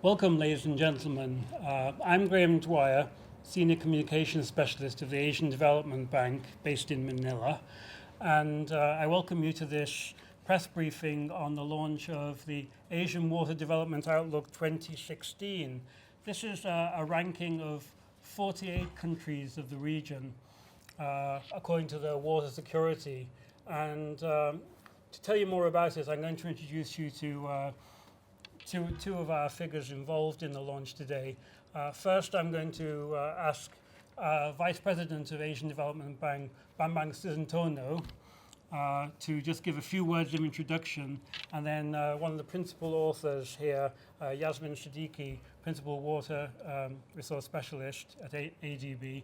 Welcome, ladies and gentlemen. I'm Graham Dwyer, Senior Communications Specialist of the Asian Development Bank based in Manila. And I welcome you to this press briefing on the launch of the Asian Water Development Outlook 2016. This is a ranking of 48 countries of the region, according to their water security. And to tell you more about it, I'm going to introduce you to two of our figures involved in the launch today. First, I'm going to ask Vice President of Asian Development Bank, Bambang Susantono, to just give a few words of introduction, and then one of the principal authors here, Yasmin Siddiqui, Principal Water Resource Specialist at ADB.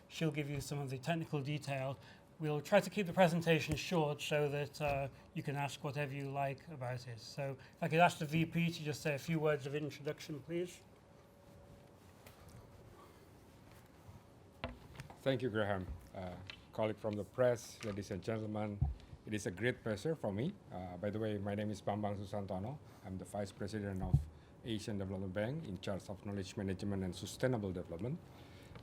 She'll give you some of the technical detail. We'll try to keep the presentation short so that you can ask whatever you like about it. So if I could ask the VP to just say a few words of introduction, please. Thank you, Graham. Colleague from the press, ladies and gentlemen, it is a great pleasure for me. By the way, my name is Bambang Susantono. I'm the Vice President of Asian Development Bank in charge of knowledge management and sustainable development.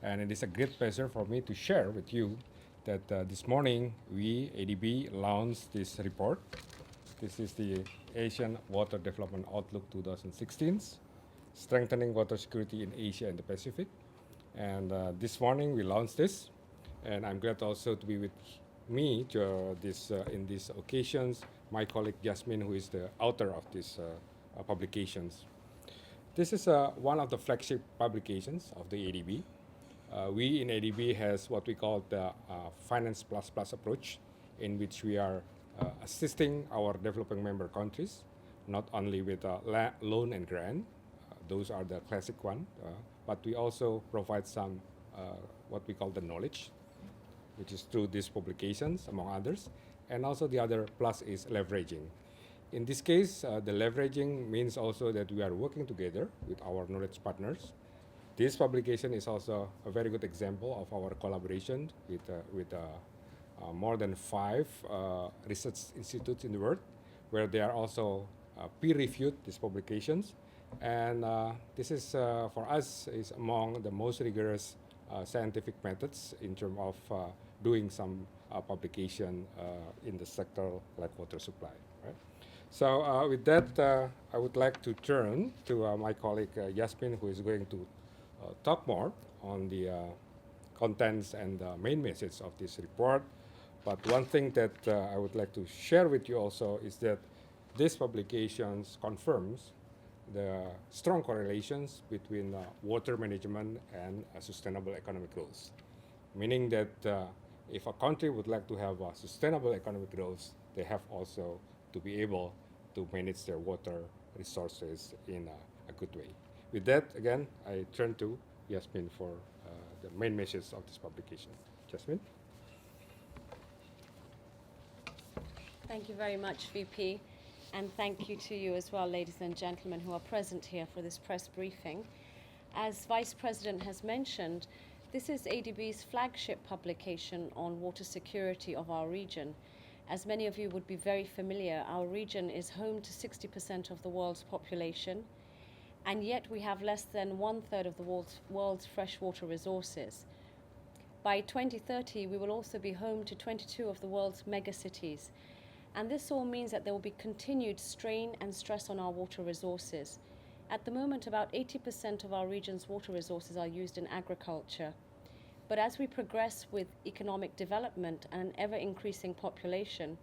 And it is a great pleasure for me to share with you that this morning we, ADB, launched this report. This is the Asian Water Development Outlook 2016, Strengthening Water Security in Asia and the Pacific. And this morning we launched this, and I'm glad also to be with me to, in these occasions, my colleague Yasmin, who is the author of these publications. This is one of the flagship publications of the ADB. We in ADB has what we call the Finance Plus Plus approach, in which we are assisting our developing member countries, not only with loan and grant, those are the classic one, but we also provide some what we call the knowledge, which is through these publications, among others, and also the other plus is leveraging. In this case, the leveraging means also that we are working together with our knowledge partners. This publication is also a very good example of our collaboration with more than 5 research institutes in the world, where they are also peer-reviewed these publications. And this is, for us, is among the most rigorous scientific methods in terms of doing some publication in the sector like water supply. Right? So with that, I would like to turn to my colleague Yasmin, who is going to talk more on the contents and the main message of this report. But one thing that I would like to share with you also is that this publication confirms the strong correlations between water management and sustainable economic growth. Meaning that if a country would like to have sustainable economic growth, they have also to be able to manage their water resources in a good way. With that, again, I turn to Yasmin for the main message of this publication. Yasmin? Thank you very much, VP, and thank you to you as well, ladies and gentlemen, who are present here for this press briefing. As Vice President has mentioned, this is ADB's flagship publication on water security of our region. As many of you would be very familiar, our region is home to 60% of the world's population, and yet we have less than 1/3 of the world's freshwater resources. By 2030, we will also be home to 22 of the world's megacities. And this all means that there will be continued strain and stress on our water resources. At the moment, about 80% of our region's water resources are used in agriculture. But as we progress with economic development and an ever-increasing population,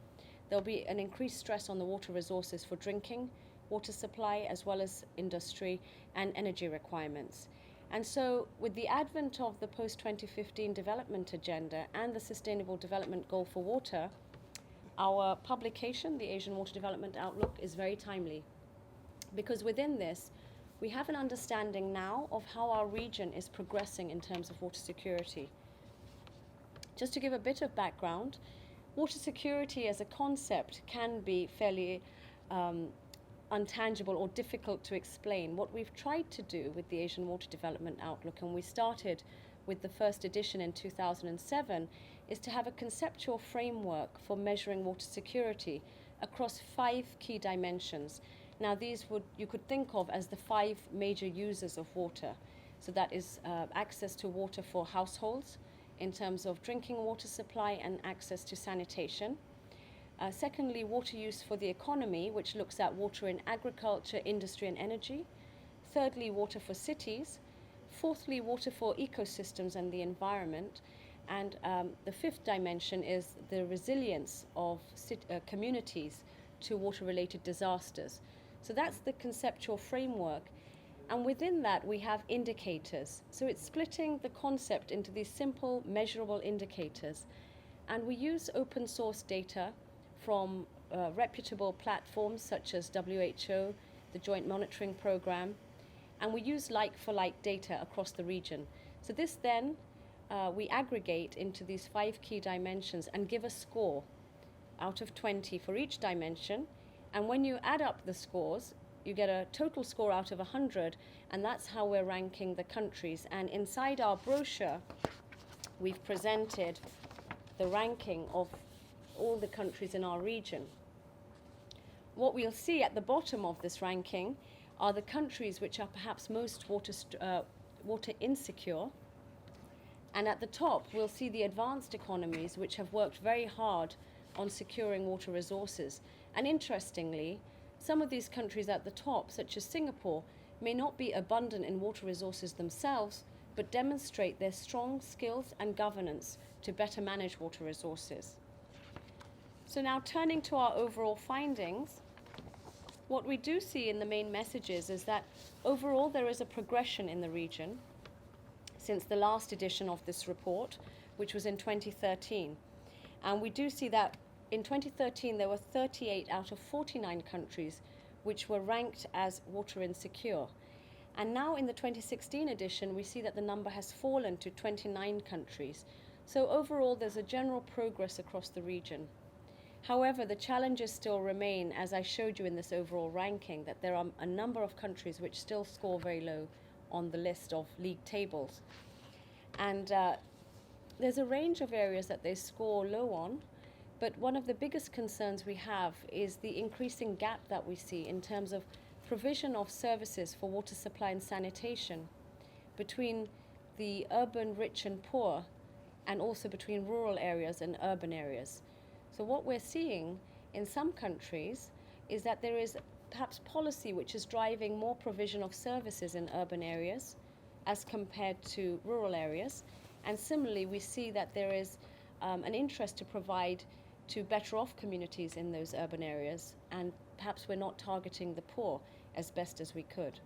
there will be an increased stress on the water resources for drinking, water supply, as well as industry and energy requirements. And so with the advent of the post-2015 development agenda and the Sustainable Development Goal for Water, our publication, the Asian Water Development Outlook, is very timely. Because within this, we have an understanding now of how our region is progressing in terms of water security. Just to give a bit of background, water security as a concept can be fairly untangible or difficult to explain. What we've tried to do with the Asian Water Development Outlook, and we started with the first edition in 2007, is to have a conceptual framework for measuring water security across 5 key dimensions. Now you could think of as the 5 major users of water. So that is access to water for households in terms of drinking water supply and access to sanitation. Secondly, water use for the economy, which looks at water in agriculture, industry and energy. Thirdly, water for cities. Fourthly, water for ecosystems and the environment. And the 5th dimension is the resilience of communities to water-related disasters. So that's the conceptual framework. And within that, we have indicators. So it's splitting the concept into these simple, measurable indicators. And we use open source data from reputable platforms such as WHO, the Joint Monitoring Programme, and we use like-for-like data across the region. So this then we aggregate into these 5 key dimensions and give a score out of 20 for each dimension. And when you add up the scores, you get a total score out of 100, and that's how we're ranking the countries. And inside our brochure, we've presented the ranking of all the countries in our region. What we'll see at the bottom of this ranking are the countries which are perhaps most water insecure. And at the top, we'll see the advanced economies which have worked very hard on securing water resources. And interestingly, some of these countries at the top, such as Singapore, may not be abundant in water resources themselves, but demonstrate their strong skills and governance to better manage water resources. So now turning to our overall findings, what we do see in the main messages is that overall there is a progression in the region since the last edition of this report, which was in 2013. And we do see that in 2013 there were 38 out of 49 countries which were ranked as water insecure. And now in the 2016 edition we see that the number has fallen to 29 countries. So overall there's a general progress across the region. However, the challenges still remain, as I showed you in this overall ranking, that there are a number of countries which still score very low on the list of league tables. And there's a range of areas that they score low on, but one of the biggest concerns we have is the increasing gap that we see in terms of provision of services for water supply and sanitation between the urban rich and poor, and also between rural areas and urban areas. So what we're seeing in some countries is that there is perhaps policy which is driving more provision of services in urban areas as compared to rural areas. And similarly, we see that there is an interest to provide to better off communities in those urban areas, and perhaps we're not targeting the poor as best as we could.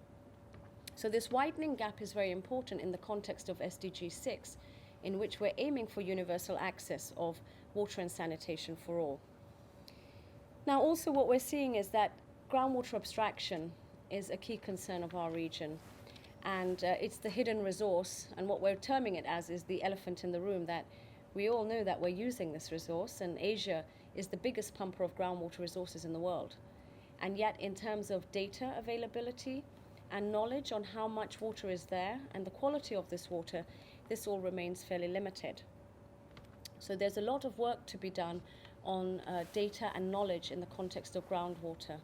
So this widening gap is very important in the context of SDG 6, in which we're aiming for universal access of water and sanitation for all. Now also what we're seeing is that groundwater abstraction is a key concern of our region, and it's the hidden resource, and what we're terming it as is the elephant in the room, that we all know that we're using this resource, and Asia is the biggest pumper of groundwater resources in the world. And yet in terms of data availability and knowledge on how much water is there and the quality of this water, this all remains fairly limited. So there's a lot of work to be done on data and knowledge in the context of groundwater.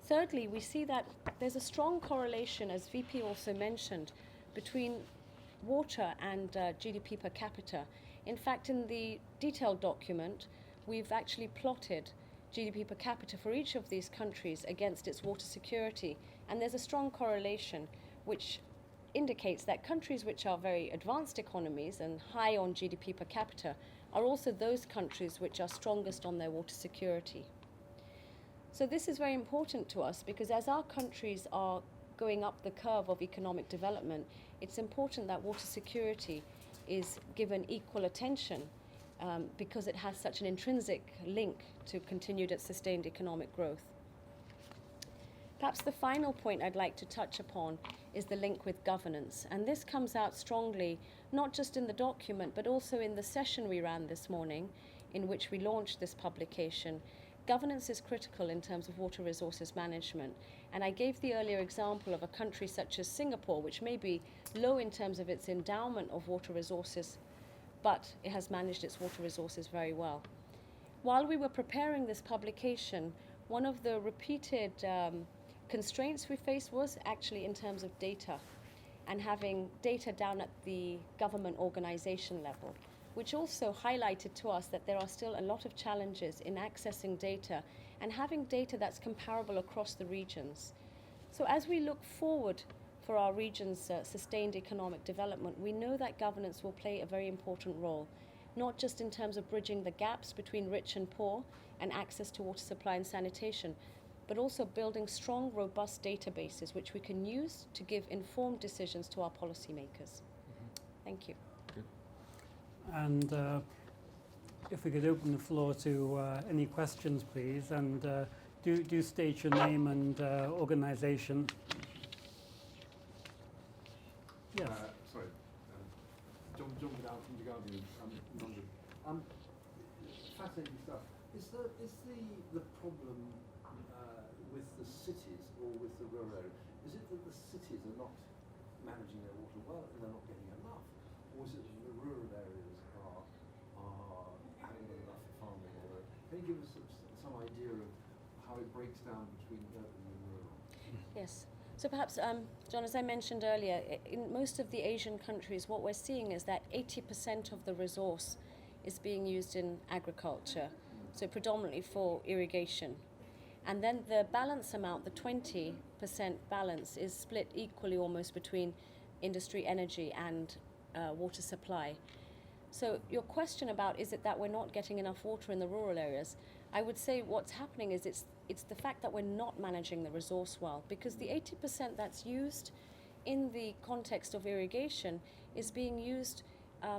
Thirdly, we see that there's a strong correlation, as VP also mentioned, between water and GDP per capita. In fact, in the detailed document, we've actually plotted GDP per capita for each of these countries against its water security. And there's a strong correlation which indicates that countries which are very advanced economies and high on GDP per capita are also those countries which are strongest on their water security. So this is very important to us because as our countries are going up the curve of economic development, it's important that water security is given equal attention because it has such an intrinsic link to continued and sustained economic growth. Perhaps the final point I'd like to touch upon is the link with governance. And this comes out strongly, not just in the document, but also in the session we ran this morning, in which we launched this publication. Governance is critical in terms of water resources management. And I gave the earlier example of a country such as Singapore, which may be low in terms of its endowment of water resources, but it has managed its water resources very well. While we were preparing this publication, one of the repeated constraints we faced was actually in terms of data and having data down at the government organization level, which also highlighted to us that there are still a lot of challenges in accessing data and having data that's comparable across the regions. So as we look forward for our region's sustained economic development, we know that governance will play a very important role, not just in terms of bridging the gaps between rich and poor and access to water supply and sanitation, but also building strong, robust databases which we can use to give informed decisions to our policymakers. Thank you. And if we could open the floor to any questions, please, and do state your name and organization. Yes. Sorry, John Vidal from the Guardian, London. Fascinating stuff. Is the problem with the cities or with the rural area? Is it that the cities are not managing their water well and they're not getting enough, or is it that the rural areas are having enough farming? Or can you give us some idea of how it breaks down between urban and rural? Yes. So perhaps, John, as I mentioned earlier, in most of the Asian countries, what we're seeing is that 80% of the resource is being used in agriculture, so predominantly for irrigation. And then the balance amount, the 20% balance, is split equally almost between industry, energy, and water supply. So your question about is it that we're not getting enough water in the rural areas, I would say what's happening is it's the fact that we're not managing the resource well, because the 80% that's used in the context of irrigation is being used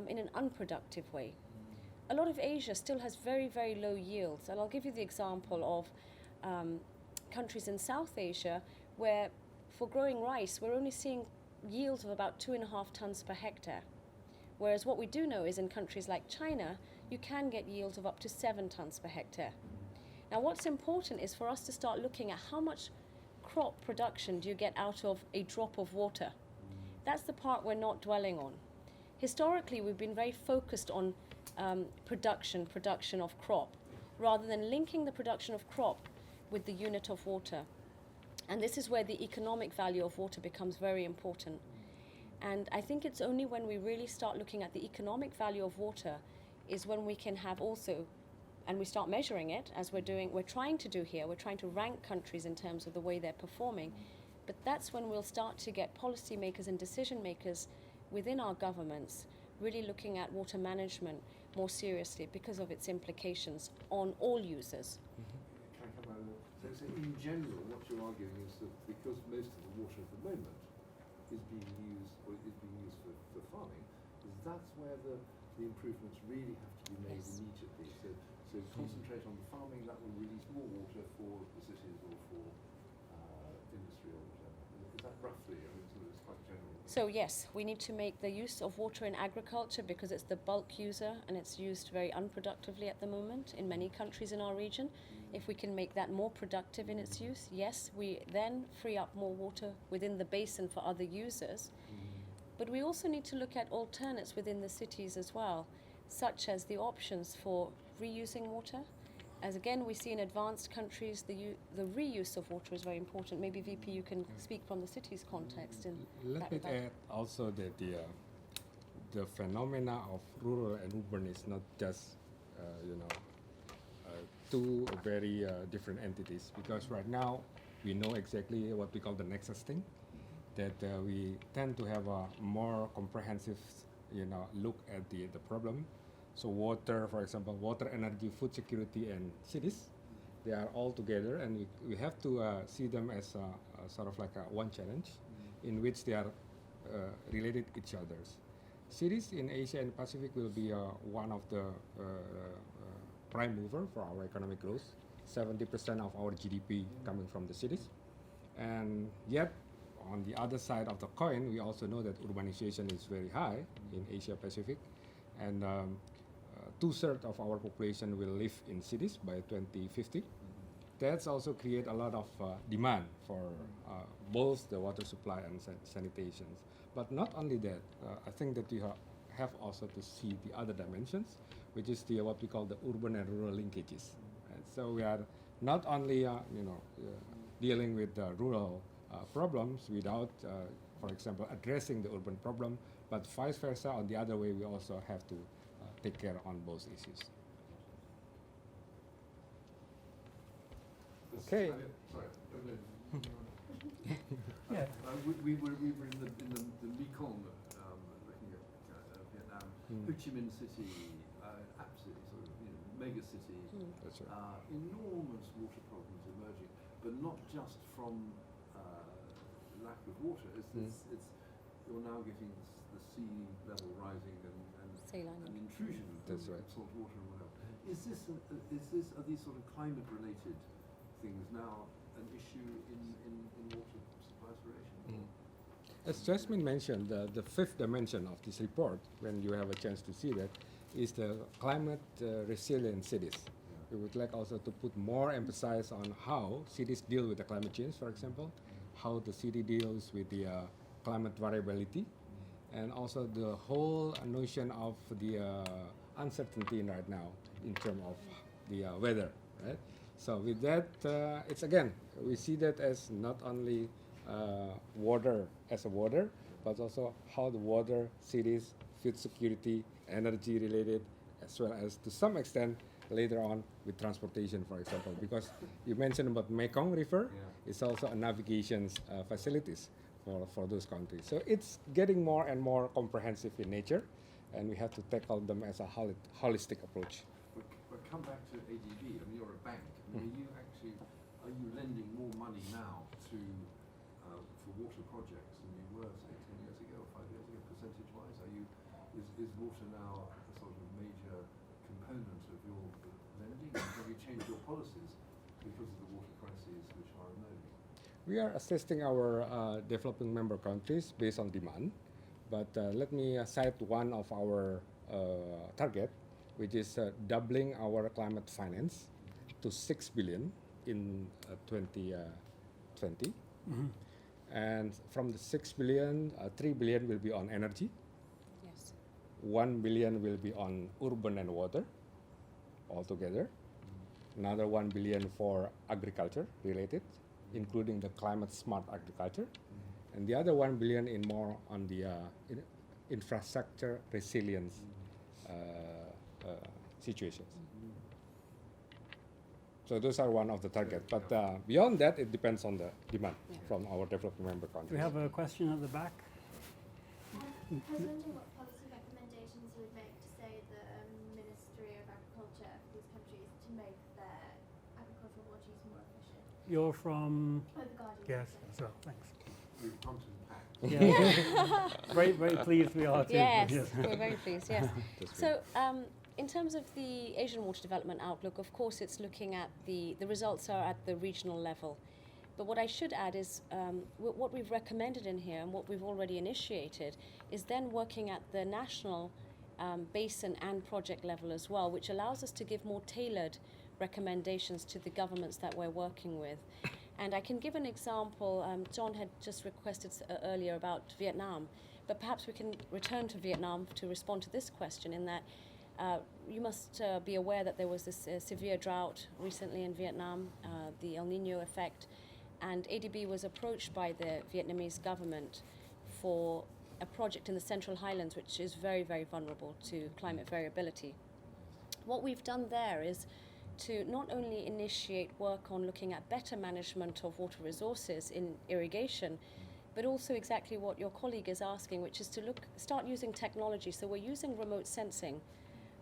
in an unproductive way. A lot of Asia still has very, very low yields, and I'll give you the example of countries in South Asia where for growing rice we're only seeing yields of about 2.5 tons per hectare. Whereas what we do know is in countries like China, you can get yields of up to 7 tons per hectare. Now what's important is for us to start looking at how much crop production do you get out of a drop of water. That's the part we're not dwelling on. Historically, we've been very focused on production of crop, rather than linking the production of crop with the unit of water. And this is where the economic value of water becomes very important. And I think it's only when we really start looking at the economic value of water is when we can have also, and we start measuring it as we're trying to do here, we're trying to rank countries in terms of the way they're performing. But that's when we'll start to get policymakers and decision makers within our governments really looking at water management more seriously because of its implications on all users. Can I come out of that? So in general, what you're arguing is that because most of the water at the moment is being used for farming, that's where the improvements really have to be made immediately. So concentrate on the farming, that will release more water for the cities or for industry or whatever. Is that roughly? I mean, it's quite general. So yes, we need to make the use of water in agriculture because it's the bulk user and it's used very unproductively at the moment in many countries in our region. If we can make that more productive in its use, yes, we then free up more water within the basin for other users. But we also need to look at alternates within the cities as well, such as the options for reusing water. As again, we see in advanced countries, the reuse of water is very important. Maybe VP, you can speak from the city's context. Let me add also that the phenomena of rural and urban is not just two very different entities, because right now we know exactly what we call the nexus thing, that we tend to have a more comprehensive look at the problem. So water, for example, water, energy, food security, and cities, they are all together, and we have to see them as a sort of like one challenge in which they are related each other's. Cities in Asia and Pacific will be one of the prime mover for our economic growth. 70% of our GDP coming from the cities. And yet, on the other side of the coin, we also know that urbanization is very high in Asia Pacific, and 2/3 of our population will live in cities by 2050. That's also create a lot of demand for both the water supply and sanitation. But not only that, I think that we have also to see the other dimensions, which is what we call the urban and rural linkages. And so we are not only dealing with rural problems without, for example, addressing the urban problem, but vice versa. On the other way, we also have to take care on both issues. Okay. Sorry. Yeah. We were in the Mekong looking at Vietnam. Ho Chi Minh City, absolutely sort of mega city. That's right. Enormous water problems emerging, but not just from lack of water. It's you're now getting the sea level rising and Sea lining. an intrusion That's of right. salt water and whatever. Are these sort of climate related things now an issue in water supply restoration? As Jasmine mentioned, the fifth dimension of this report, when you have a chance to see that, is the climate resilient cities. We would like also to put more emphasis on how cities deal with the climate change, for example, how the city deals with the climate variability, and also the whole notion of the uncertainty right now in terms of the weather, right? So with that, it's again, we see that as not only water as a water, but also how the water, cities, food security, energy related, as well as to some extent later on with transportation, for example, because you mentioned about Mekong River, it's also a navigation facilities for those countries. So it's getting more and more comprehensive in nature, and we have to tackle them as a holistic approach. But come back to ADB. I mean, you're a bank. I mean, are you lending more money now to for water projects than you were, say, 10 years ago or 5 years ago, percentage-wise? Is water now a sort of major component of your lending? Have you changed your policies because of the water crises which are emerging? We are assisting our developing member countries based on demand, but let me cite one of our target, which is doubling our climate finance to 6 billion in 2020. And from the 6 billion, 3 billion will be on energy, Yes. 1 billion will be on urban and water altogether, another 1 billion for agriculture related, including the climate smart agriculture, and the other 1 billion in more on the infrastructure resilience situations. So those are one of the targets, but beyond that, it depends on the demand from our developing member countries. Do we have a question at the back? I was wondering what policy recommendations you would make to, say, the Ministry of Agriculture for these countries to make their agricultural water use more efficient? You're from... Oh, the Guardian. Yes, so thanks. We've come to the pack. Yeah. very, very pleased we are too. Yes, we're very pleased, yes. That's So, in terms of the Asian Water Development Outlook, of course, it's looking at the results are at the regional level. But what I should add is what we've recommended in here and what we've already initiated is then working at the national basin and project level as well, which allows us to give more tailored recommendations to the governments that we're working with. And I can give an example. John had just requested earlier about Vietnam, but perhaps we can return to Vietnam to respond to this question in that you must be aware that there was this severe drought recently in Vietnam, the El Nino effect, and ADB was approached by the Vietnamese government for a project in the Central Highlands, which is very, very vulnerable to climate variability. What we've done there is to not only initiate work on looking at better management of water resources in irrigation, but also exactly what your colleague is asking, which is to start using technology. So we're using remote sensing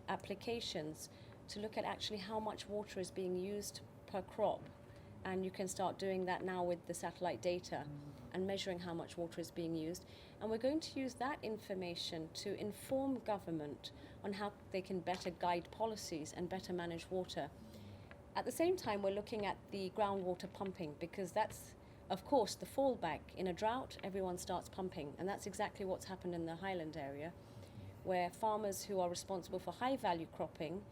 applications to look at actually how much water is being used per crop. And you can start doing that now with the satellite data and measuring how much water is being used. And we're going to use that information to inform government on how they can better guide policies and better manage water. At the same time, we're looking at the groundwater pumping, because that's, of course, the fallback. In a drought, everyone starts pumping, and that's exactly what's happened in the highland area, where farmers who are responsible for high-value cropping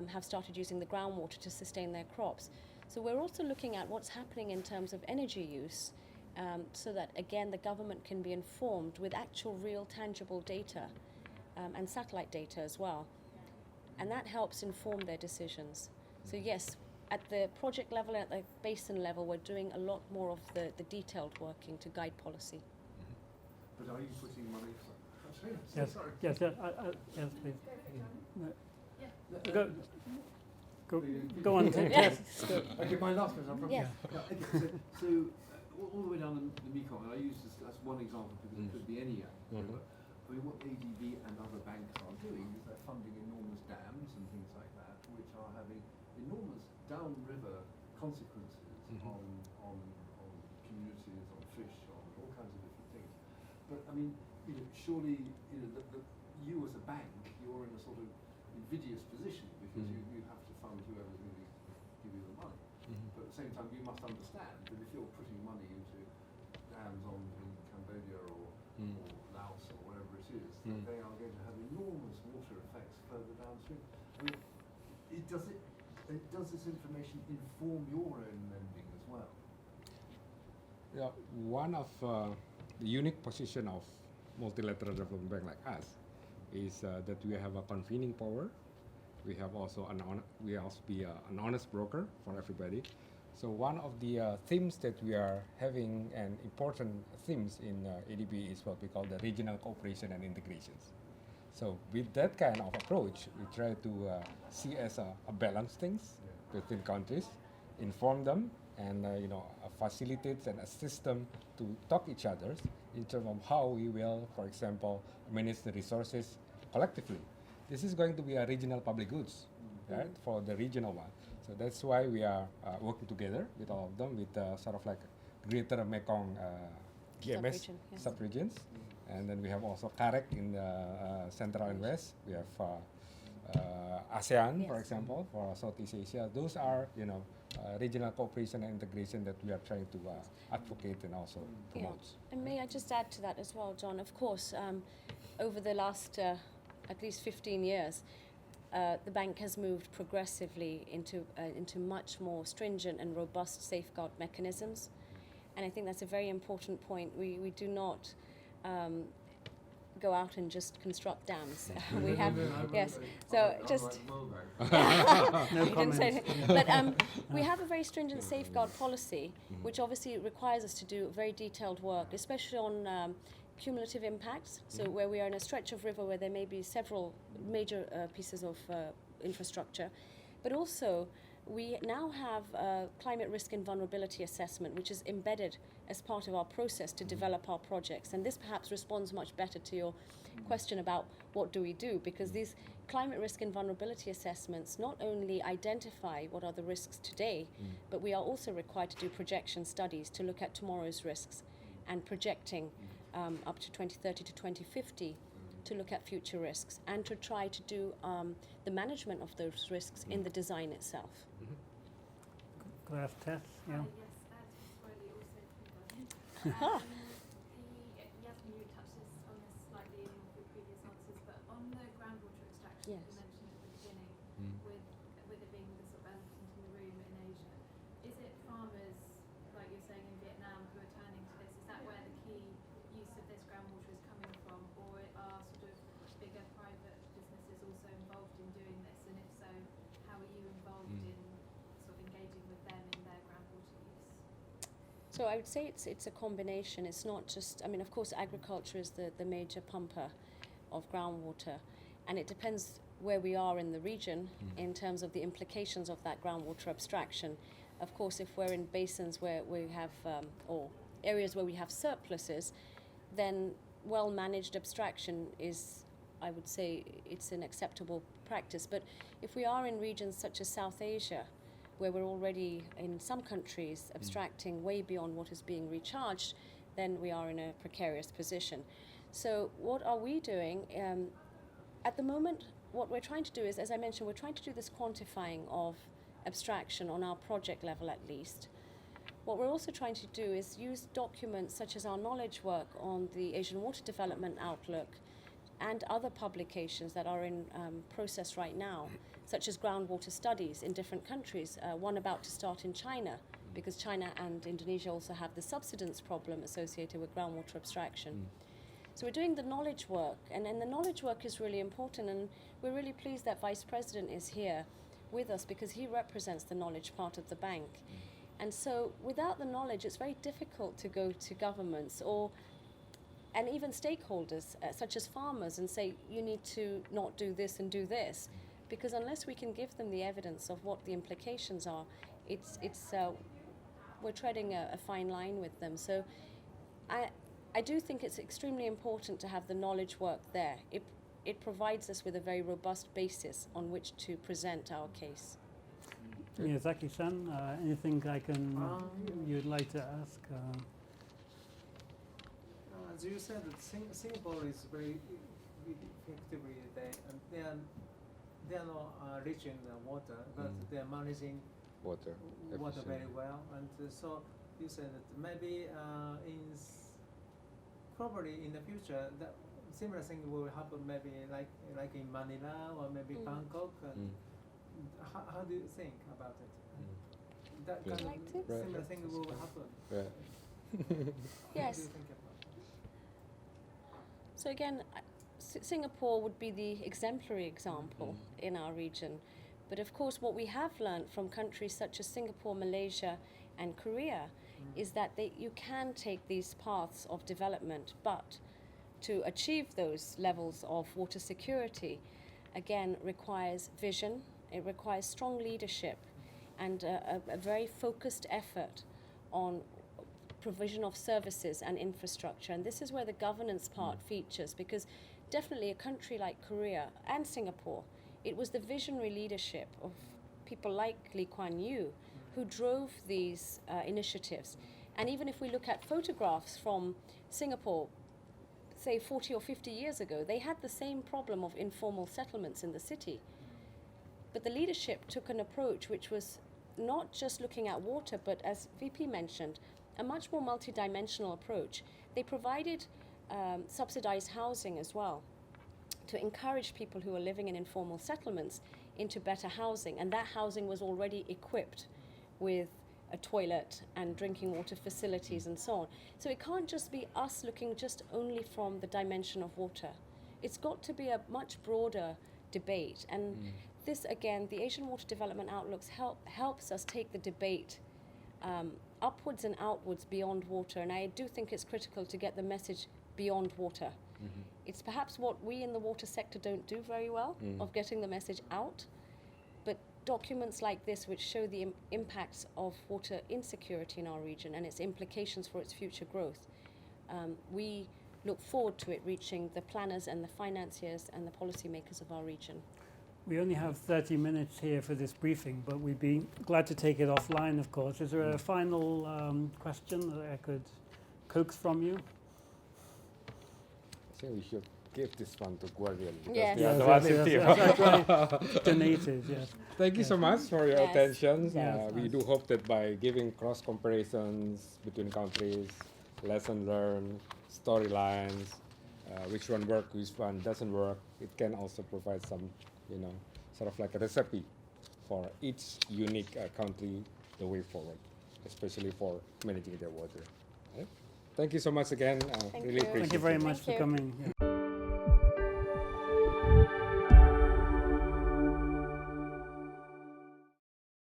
have started using the groundwater to sustain their crops. So we're also looking at what's happening in terms of energy use, so that, again, the government can be informed with actual, real, tangible data and satellite data as well. And that helps inform their decisions. So yes, at the project level, at the basin level, we're doing a lot more of the detailed working to guide policy. But are you putting money for? I'm sorry, I'm so Yes, sorry. yes, yes, yes, please. Go for it, John. No, Yeah. Go, go, The- go on, Yeah. Tess. Okay, my last question. I promise. Yes. Yeah, okay, so all the way down the Mekong, and I use this as one example because it could be any river. I mean, what ADB and other banks are doing is they're funding enormous dams and things like that, which are having enormous downriver consequences on communities, on fish, on all kinds of different things. But I mean, surely, you as a bank, you're in a sort of invidious position because you have to fund whoever's going to give you the money. But at the same time, you must understand that if you're putting money into dams in Cambodia or Laos or wherever it is, that they are going to have enormous water effects further downstream. I mean, does this information inform your own lending as well? Yeah, one of the unique position of multilateral development bank like us is that we have a convening power. We have also we also be an honest broker for everybody. So one of the themes that we are having, and important themes in ADB, is what we call the regional cooperation and integrations. So with that kind of approach, we try to see as a balance things between countries, inform them, and facilitate and assist them to talk each other in terms of how we will, for example, manage the resources collectively. This is going to be a regional public goods, right, for the regional one. So that's why we are working together with all of them with sort of like Greater Mekong GMS Sub-region, yes. sub-regions. And then we have also CAREC in the Central and West. We have ASEAN, for Yes. example, for Southeast Asia. Those are, regional cooperation and integration that we are trying to advocate and also promote. And may I just add to that as well, John? Of course, over the last at least 15 years, the bank has moved progressively into much more stringent and robust safeguard mechanisms. And I think that's a very important point. We do not go out and just construct dams. We have, yes. So just No you didn't say comments. anything. But we have a very stringent safeguard policy, which obviously requires us to do very detailed work, especially on cumulative impacts. So where we are in a stretch of river where there may be several major pieces of infrastructure, but also we now have a climate risk and vulnerability assessment, which is embedded as part of our process to develop our projects. And this perhaps responds much better to your question about what do we do, because these climate risk and vulnerability assessments not only identify what are the risks today, but we are also required to do projection studies to look at tomorrow's risks and projecting up to 2030 to 2050 to look at future risks and to try to do the management of those risks in the design itself. Could I ask Tess? Yeah. Yes, slightly also from Yasmin, you touched on this slightly in your previous answers, but on the groundwater extraction Yes. you mentioned at the beginning, with it being the sort of elephant in the room in Asia, is it farmers, like you're saying in Vietnam, who are turning to this? Is that where the key use of this groundwater is coming from, or are sort of bigger private businesses also involved in doing this? And if so, how are you involved in sort of engaging with them in their groundwater use? So I would say it's a combination. It's not just, I mean, of course, agriculture is the major pumper of groundwater, and it depends where we are in the region in terms of the implications of that groundwater abstraction. Of course, if we're in basins where we have, or areas where we have surpluses, then well-managed abstraction is, I would say, it's an acceptable practice. But if we are in regions such as South Asia, where we're already in some countries abstracting way beyond what is being recharged, then we are in a precarious position. So what are we doing? At the moment, what we're trying to do is, as I mentioned, we're trying to do this quantifying of abstraction on our project level at least. What we're also trying to do is use documents such as our knowledge work on the Asian Water Development Outlook and other publications that are in process right now, such as groundwater studies in different countries, one about to start in China, because China and Indonesia also have the subsidence problem associated with groundwater abstraction. So we're doing the knowledge work, and the knowledge work is really important, and we're really pleased that Vice President is here, with us because he represents the knowledge part of the bank. And so without the knowledge, it's very difficult to go to governments and even stakeholders, such as farmers, and say, you need to not do this and do this. Because unless we can give them the evidence of what the implications are, we're treading a fine line with them. So I do think it's extremely important to have the knowledge work there. It provides us with a very robust basis on which to present our case. Miyazaki-san, anything you'd like to ask? As you said, Singapore is very effectively they are not rich in water, but they are managing Water. water very efficient. well. And so you said that maybe probably in the future that similar thing will happen maybe like in Manila or maybe Bangkok. And how do you think about it? That Yeah. kind Like of to? similar thing will happen. Right. What do Yes. you think about it? So again, Singapore would be the exemplary example in our region. But of course, what we have learned from countries such as Singapore, Malaysia, and Korea is that you can take these paths of development, but to achieve those levels of water security, again, requires vision, it requires strong leadership, and a very focused effort on provision of services and infrastructure. And this is where the governance part features, because definitely a country like Korea and Singapore, it was the visionary leadership of people like Lee Kuan Yew who drove these initiatives. And even if we look at photographs from Singapore, say 40 or 50 years ago, they had the same problem of informal settlements in the city. But the leadership took an approach which was not just looking at water, but as VP mentioned, a much more multidimensional approach. They provided subsidized housing as well to encourage people who are living in informal settlements into better housing. And that housing was already equipped with a toilet and drinking water facilities and so on. So it can't just be us looking just only from the dimension of water. It's got to be a much broader debate. And this, again, the Asian Water Development Outlooks helps us take the debate upwards and outwards beyond water. And I do think it's critical to get the message beyond water. It's perhaps what we in the water sector don't do very well, of getting the message out. But documents like this, which show the impacts of water insecurity in our region and its implications for its future growth, we look forward to it reaching the planners and the financiers and the policymakers of our region. We only have 30 minutes here for this briefing, but we'd be glad to take it offline, of course. Is there a final question that I could coax from you? I think we should give this one to Guardian because Yes. they are Yes, the one yes, in yes, team. that's actually donated, yes. Thank you so much for your Yes. attention. Yes, We nice. do hope that by giving cross comparisons between countries, lesson learned, storylines, which one works, which one doesn't work, it can also provide some, sort of like a recipe for each unique country, the way forward, especially for managing their water. Right? Thank you so much again. Thank Really you. appreciate Thank you very it. much Thank for you. coming. Yeah.